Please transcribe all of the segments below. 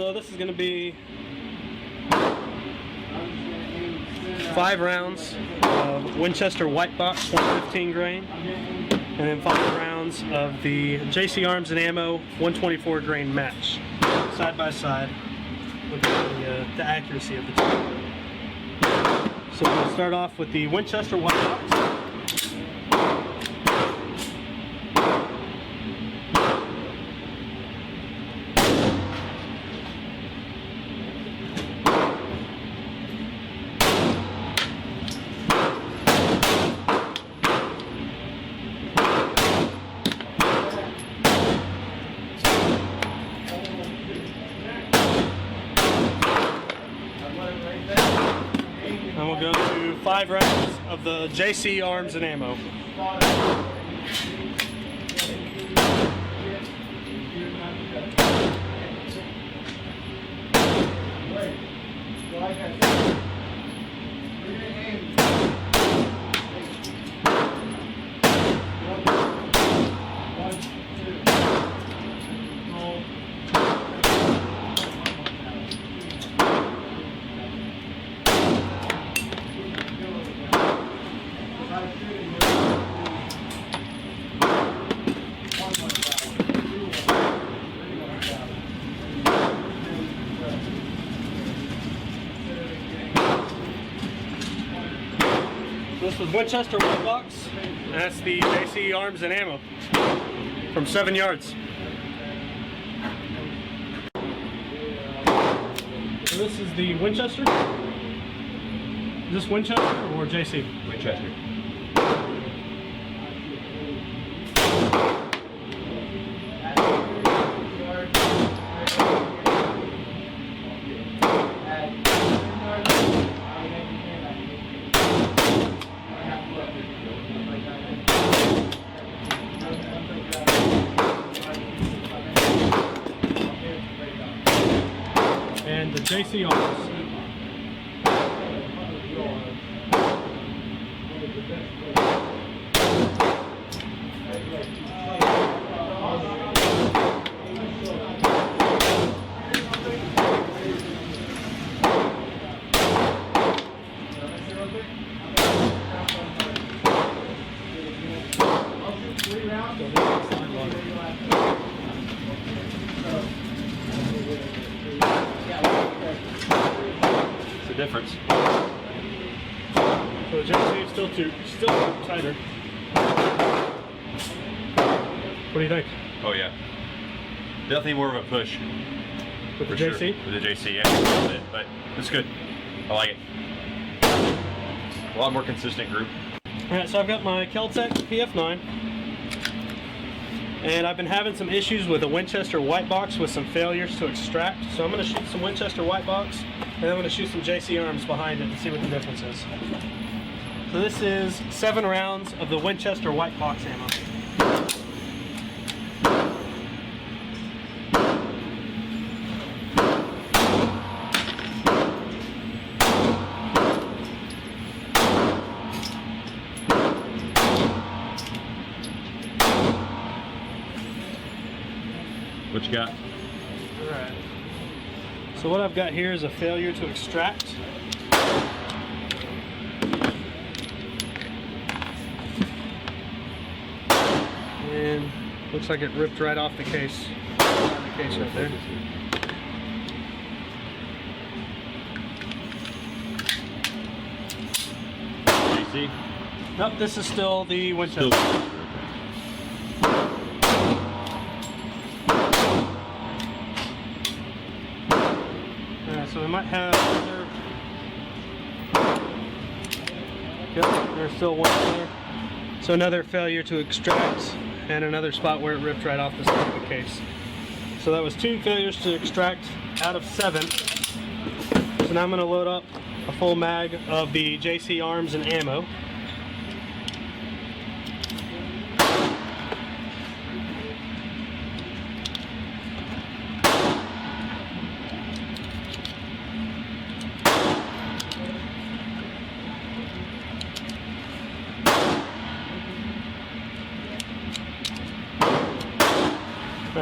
So this is going to be 5 rounds of Winchester White Box 115 grain, and then 5 rounds of the JC Arms and Ammo 124 grain match, side by side. Look at the accuracy of the two. So we'll start off with the Winchester White Box. And we'll go to 5 rounds of the JC Arms and Ammo. This was Winchester White Box, and that's the JC Arms and Ammo from 7 yards. So this is the Winchester. Is this Winchester or JC? Winchester. And the JC Arms. The difference. So the JC is still tighter. What do you think? Oh yeah. Definitely more of a push. With the for JC? Sure. With the JC, yeah, a little bit, but it's good. I like it. A lot more consistent group. Alright, so I've got my Keltec PF9. And I've been having some issues with a Winchester White Box with some failures to extract. So I'm going to shoot some Winchester White Box, and then I'm going to shoot some JC Arms behind it and see what the difference is. So this is 7 rounds of the Winchester White Box ammo. What you got? Alright. So what I've got here is a failure to extract. And looks like it ripped right off the case. The case right there. JC? Nope, this is still the Winchester. So we might have another. Yep, there's still one there. So another failure to extract, and another spot where it ripped right off the side of the case. So that was 2 failures to extract out of 7. So now I'm going to load up a full mag of the JC Arms and Ammo.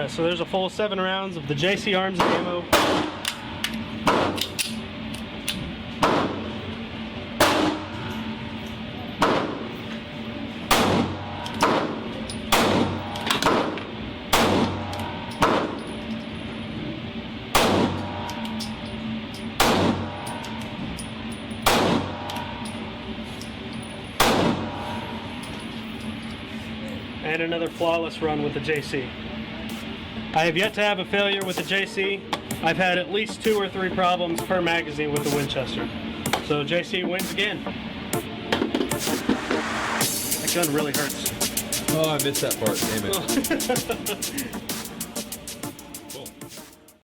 Alright, so there's a full 7 rounds of the JC Arms and Ammo. And another flawless run with the JC. I have yet to have a failure with the JC. I've had at least 2 or 3 problems per magazine with the Winchester. So JC wins again. That gun really hurts. Oh, I missed that part. Damn it.